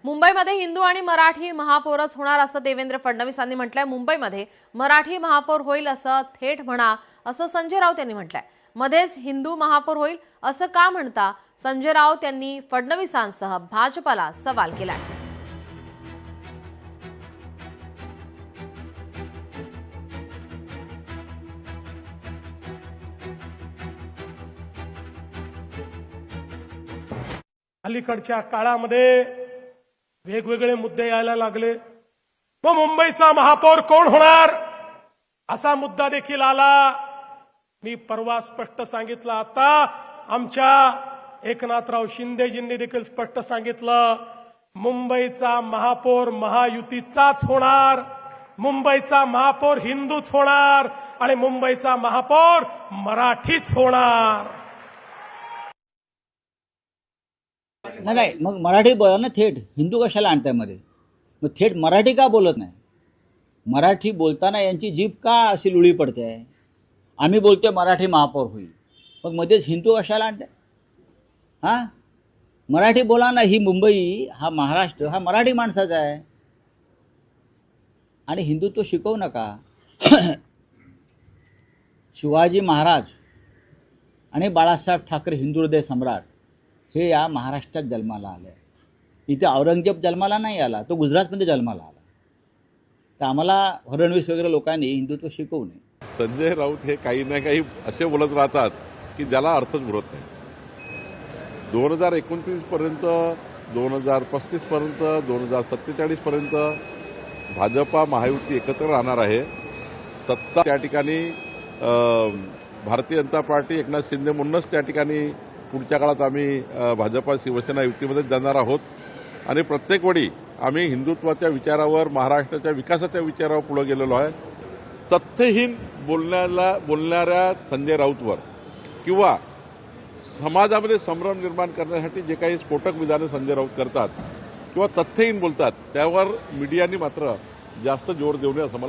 मुंबईमध्ये हिंदू आणि मराठी महापौरच होणार असं देवेंद्र फडणवीसांनी म्हटलंय। मुंबईमध्ये मराठी महापौर होईल असं थेट म्हणा असं संजय राऊत यांनी म्हटलंय। मध्येच हिंदू महापौर होईल असं का म्हणता, संजय राऊत यांनी फडणवीसांसह भाजपला सवाल केलाय। अलीकडच्या काळामध्ये वेगवेगळे मुद्दे यायला लागले। मग मुंबईचा महापौर कोण होणार असा मुद्दा देखील आला। मी परवा स्पष्ट सांगितलं, आता आमच्या एकनाथराव शिंदेजींनी देखील स्पष्ट सांगितलं, मुंबईचा महापौर महायुतीचाच होणार, मुंबईचा महापौर हिंदूच होणार आणि मुंबईचा महापौर मराठीच होणार। नाही, मग मराठी बोला ना, थेट हिंदू कशाला आणताय मध्ये? मग थेट मराठी का बोलत नाही? मराठी बोलताना यांची जीभ का अशी लुळी पडते आहे? आम्ही बोलतोय मराठी महापौर होईल, मग मध्येच हिंदू कशाला आणताय? हां, मराठी बोला ना। ही मुंबई, हा महाराष्ट्र हा मराठी माणसाचा आहे आणि हिंदुत्व शिकवू नका। शिवाजी महाराज आणि बाळासाहेब ठाकरे हिंदू हृदय सम्राट हे या महाराष्ट्रात जन्माला आले। इथे औरंगजेब जन्माला नाही आला, तो गुजरातमध्ये जन्माला आला। तर आम्हाला फडणवीस वगैरे लोकांनी हिंदुत्व शिकवू नये। संजय राऊत हे काही ना काही असे बोलत राहतात की ज्याला अर्थच उरत नाही। 2029 पर्यंत, 2035 पर्यंत, 2047 पर्यंत भाजपा महायुती एकत्र राहणार आहे। सत्ता त्या ठिकाणी भारतीय जनता पार्टी, एकनाथ शिंदे म्हणूनच त्या ठिकाणी पुढच्या काळात आम्ही भाजपा शिवसेना युतीमध्ये जाणार आहोत आणि प्रत्येक वेळी आम्ही हिंदुत्वाच्या विचारावर, महाराष्ट्राच्या विकासाच्या विचारावर पुढे गेलेलो आहे। तथ्यहीन बोलणाऱ्या संजय राऊतवर किंवा समाजामध्ये संभ्रम निर्माण करण्यासाठी जे काही स्फोटक विधानं संजय राऊत करतात किंवा तथ्यहीन बोलतात, त्यावर मीडियानी मात्र जास्त जोर देऊ नये असं मला